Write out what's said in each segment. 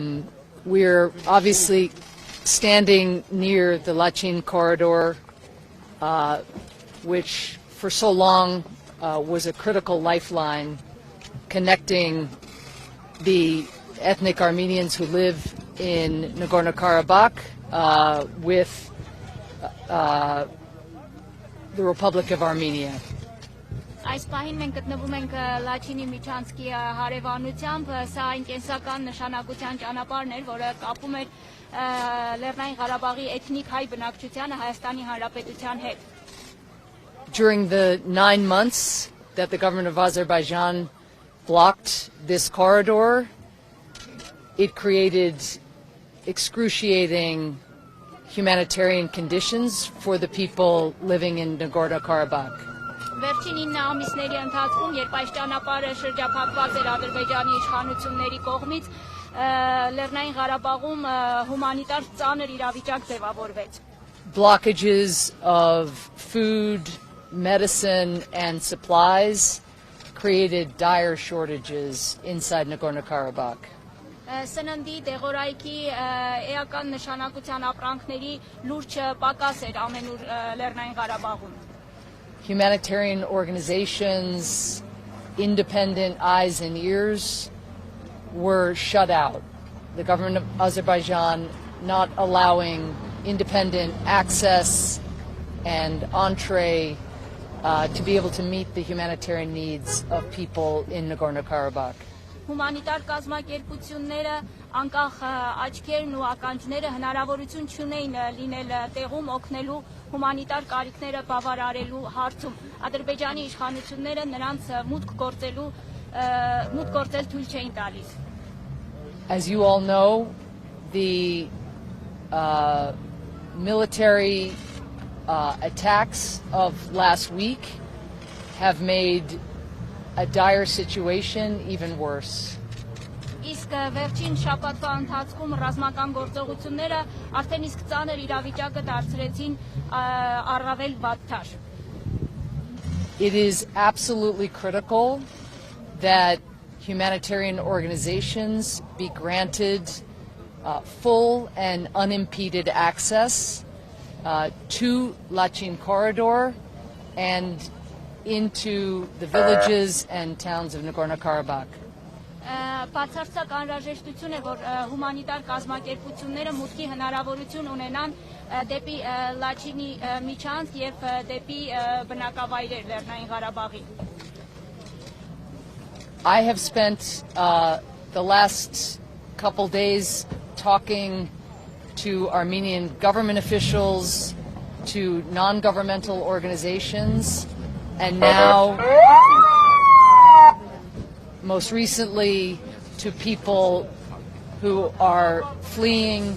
We're obviously standing near the Lachin corridor, which for so long was a critical lifeline connecting the ethnic Armenians who live in Nagorno-Karabakh with the Republic of Armenia. Այս պահին մենք գտնվում ենք Լաչինի միջանցքի հարևանությամբ, սա այն կենսական նշանակության ճանապարհն էր, որը կապում էր Լեռնային Ղարաբաղի էթնիկ հայ բնակչությանը Հայաստանի Հանրապետության հետ. During the 9 months that the government of Azerbaijan blocked this corridor, it created excruciating humanitarian conditions for the people living in Nagorno-Karabakh. Վերջին 9 ամիսների ընթացքում, երբ այս ճանապարհը շրջափակված էր Ադրբեջանի իշխանությունների կողմից, Լեռնային Ղարաբաղում հումանիտար ծանր իրավիճակ ձևավորվեց. Blockages of food, medicine, and supplies created dire shortages inside Nagorno-Karabakh. Սննդի, դեղորայքի, էական նշանակության ապրանքների լուրջ պակաս էր ամենուր Լեռնային Ղարաբաղում. Humanitarian organizations, independent eyes and ears were shut out. The government of Azerbaijan not allowing independent access and entree to be able to meet the humanitarian needs of people in Nagorno-Karabakh. Հումանիտար կազմակերպությունները անկախ աչքերն ու ականջները հնարավորություն չունեին լինել տեղում օգնելու հումանիտար կարիքները բավարարելու հարցում. Ադրբեջանի իշխանությունները նրանց մուտք գործել թույլ չէին տալիս. As you all know, the military attacks of last week have made a dire situation even worse. Իսկ վերջին շաբաթվա ընթացքում ռազմական գործողությունները արդեն իսկ ծանր իրավիճակը դարձրեցին առավել վատթար. It is absolutely critical that humanitarian organizations be granted full and unimpeded access to Lachin corridor and into the villages and towns of Nagorno-Karabakh. Բացարձակ անհրաժեշտություն է, որ հումանիտար կազմակերպությունները մուտքի հնարավորություն ունենան դեպի Լաչինի միջանցք եւ դեպի բնակավայրեր Լեռնային Ղարաբաղի. I have spent the last couple days talking to Armenian government officials, to non-governmental organizations, and now, most recently, to people who are fleeing.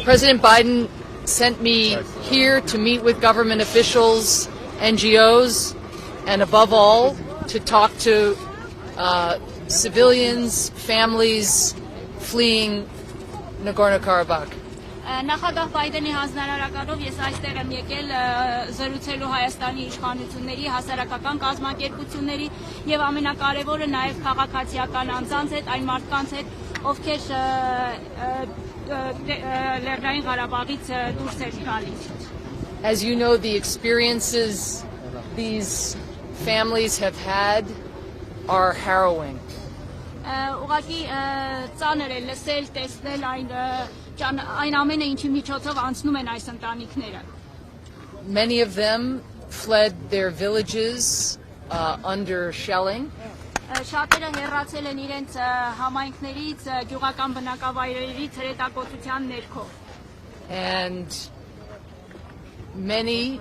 President Biden sent me here to meet with government officials, NGOs, and above all, to talk to civilians, families fleeing Nagorno-Karabakh. Նախագահ Բայդենի հանձնարարականով ես այստեղ եմ եկել զրուցելու Հայաստանի իշխանությունների, հասարակական կազմակերպությունների եւ ամենակարևորը նաեւ քաղաքացիական անձանց հետ, այն մարդկանց հետ, ովքեր Լեռնային Ղարաբաղից դուրս են գալիս. As you know, the experiences these families have had are harrowing. Ուղղակի ծանր է լսել, տեսնել այն ամենը ինչի միջոցով անցնում են այս ընտանիքները. Many of them fled their villages under shelling. Շատերը հեռացել են իրենց համայնքներից, գյուղական բնակավայրերից հրետակոծության ներքո. And many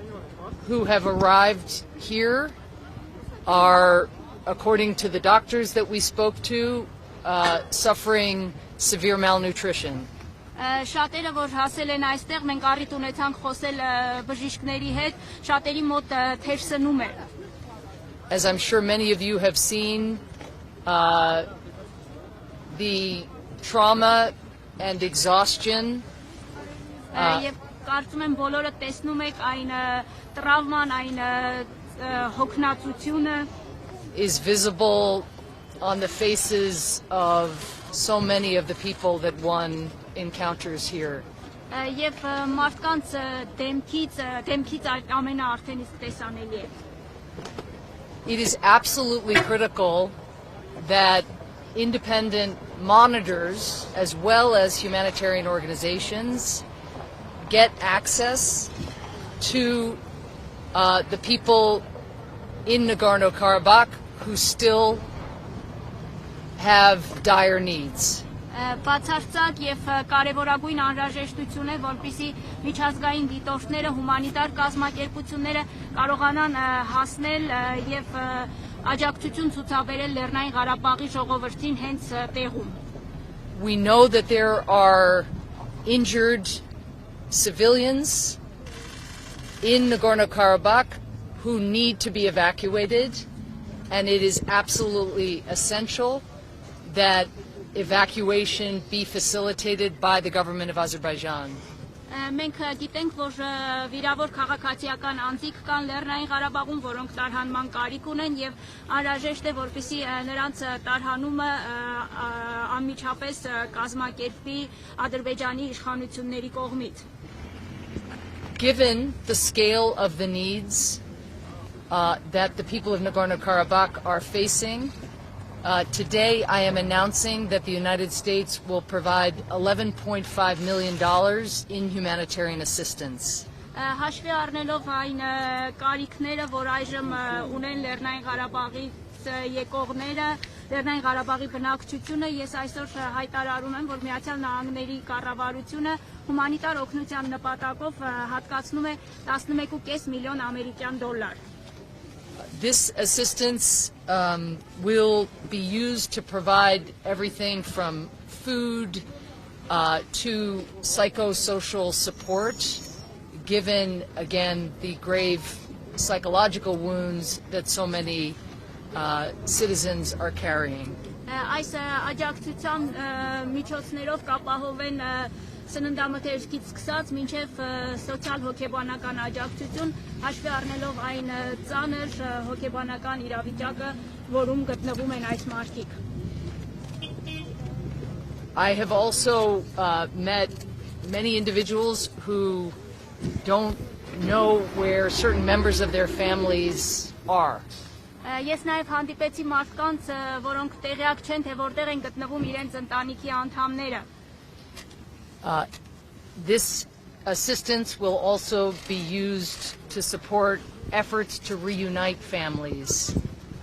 who have arrived here are, according to the doctors that we spoke to, suffering severe malnutrition. Շատերը որ հասել են այստեղ, մենք առիթ ունեցանք խոսել բժիշկների հետ, շատերի մոտ թեր սնում է. As I'm sure many of you have seen, the trauma and exhaustion Եվ կարծում եմ բոլորը տեսնում եք այն տրավման, այն հոգնածությունը is visible on the faces of so many of the people that one encounters here. Եվ մարդկանց դեմքից այդ ամենը արդեն իսկ տեսանելի է։ It is absolutely critical that independent monitors, as well as humanitarian organizations, get access to the people in Nagorno-Karabakh who still have dire needs. Բացարձակ եւ կարեւորագույն անհրաժեշտություն է, որպեսզի միջազգային դիտորդները, հումանիտար կազմակերպությունները կարողանան հասնել եւ աջակցություն ցուցաբերել Լեռնային Ղարաբաղի ժողովրդին հենց տեղում։ We know that there are injured civilians in Nagorno-Karabakh who need to be evacuated, and it is absolutely essential that evacuation be facilitated by the government of Azerbaijan. Մենք գիտենք, որ վիրավոր քաղաքացիական անձիկ կան Լեռնային Ղարաբաղում, որոնք տարհանման կարիք ունեն եւ անհրաժեշտ է, որպեսզի նրանց տարհանումը անմիջապես կազմակերպվի Ադրբեջանի իշխանությունների կողմից։ Given the scale of the needs that the people of Nagorno-Karabakh are facing, today I am announcing that the United States will provide $11.5 million in humanitarian assistance. Հաշվի առնելով այն կարիքները, որ այժմ ունեն Լեռնային Ղարաբաղից եկողները, Լեռնային Ղարաբաղի բնակչությունը, ես այսօր հայտարարում եմ, որ Միացյալ Նահանգների կառավարությունը հումանիտար օգնության նպատակով հատկացնում է 11.5 միլիոն ամերիկյան դոլար։ This assistance will be used to provide everything from food to psychosocial support, given, again, the grave psychological wounds that so many citizens are carrying. Այս աջակցության միջոցներով կապահովեն սննդամթերքից սկսած մինչև սոցիալ հոգեբանական աջակցություն, հաշվի առնելով այն ծանր հոգեբանական իրավիճակը, որում գտնվում են այս մարդիկ։ I have also met many individuals who don't know where certain members of their families are. Ես նաև հանդիպեցի մարդկանց, որոնք տեղյակ չեն, թե որտեղ են գտնվում իրենց ընտանիքի անդամները։ This assistance will also be used to support efforts to reunite families.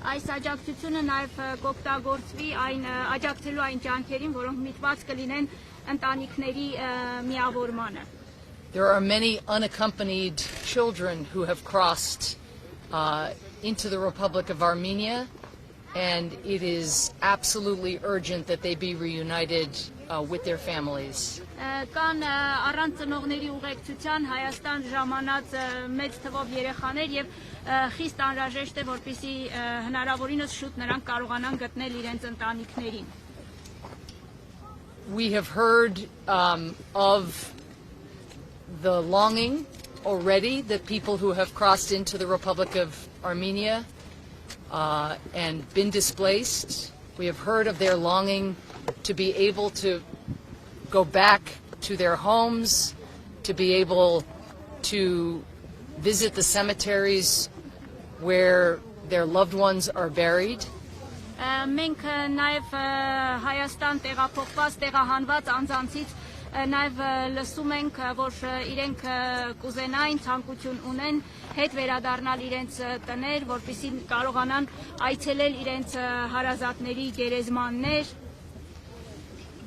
Այս աջակցությունը նաև կօգտագործվի աջակցելու այն ջանքերին, որոնք միտված կլինեն ընտանիքների միավորմանը։ There are many unaccompanied children who have crossed into the Republic of Armenia, and it is absolutely urgent that they be reunited with their families. Կան առանց ծնողների ուղեկցության Հայաստան ժամանած մեծ թվով երեխաներ եւ խիստ անհրաժեշտ է, որպեսզի հնարավորինս շուտ նրանք կարողանան գտնել իրենց ընտանիքներին։ We have heard of the longing already that people who have crossed into the Republic of Armenia and been displaced, we have heard of their longing to be able to go back to their homes, to be able to visit the cemeteries where their loved ones are buried. Մենք նաև Հայաստան տեղափոխված, տեղահանված անձանցից նաև լսում ենք, որ իրենք կուզենային ցանկություն ունեն հետ վերադառնալ իրենց տներ, որպեսզի կարողանան այցելել իրենց հարազատների գերեզմաններ։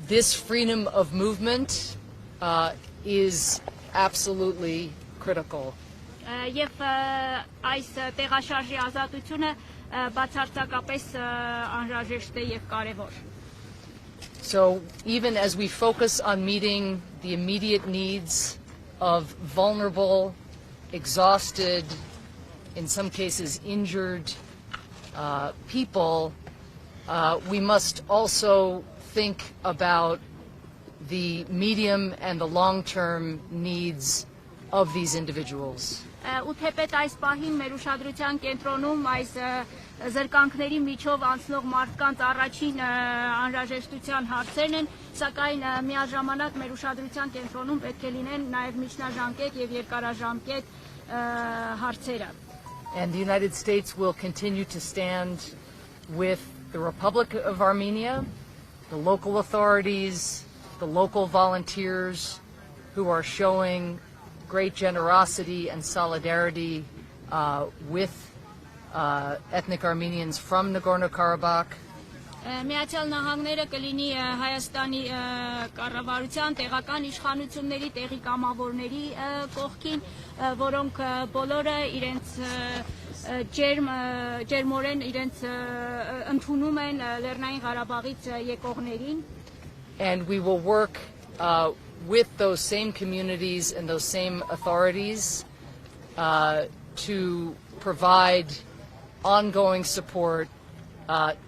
This freedom of movement is absolutely critical. Եվ այս տեղաշարժի ազատությունը բացարձակապես անհրաժեշտ է եւ կարեւոր։ So even as we focus on meeting the immediate needs of vulnerable, exhausted, in some cases injured people, we must also think about the medium and the long-term needs of these individuals. Ու թեպետ այս պահին մեր ուշադրության կենտրոնում այս զրկանքների միջով անցնող մարդկանց առաջին անհրաժեշտության հարցերն են, սակայն միաժամանակ մեր ուշադրության կենտրոնում պետք է լինեն նաև միջնաժամկետ եւ երկարաժամկետ հարցերը. And the United States will continue to stand with the Republic of Armenia, the local authorities, the local volunteers who are showing great generosity and solidarity with ethnic Armenians from Nagorno-Karabakh. Միացյալ Նահանգները կլինի Հայաստանի կառավարության տեղական իշխանությունների, տեղի կամավորների կողքին, որոնք բոլորը իրենց ջերմորեն իրենց ընդունում են Լեռնային Ղարաբաղից եկողներին. And we will work with those same communities and those same authorities to provide ongoing support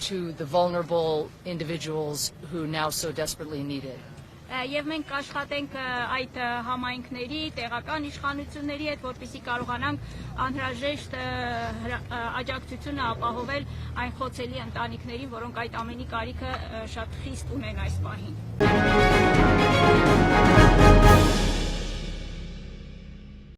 to the vulnerable individuals who now so desperately need it. Եվ մենք կաշխատենք այդ համայնքների, տեղական իշխանությունների հետ, որպեսզի կարողանանք անհրաժեշտ աջակցությունը ապահովել այն խոցելի ընտանիքներին, որոնք այդ ամենի կարիքը շատ խիստ ունեն այս պահին.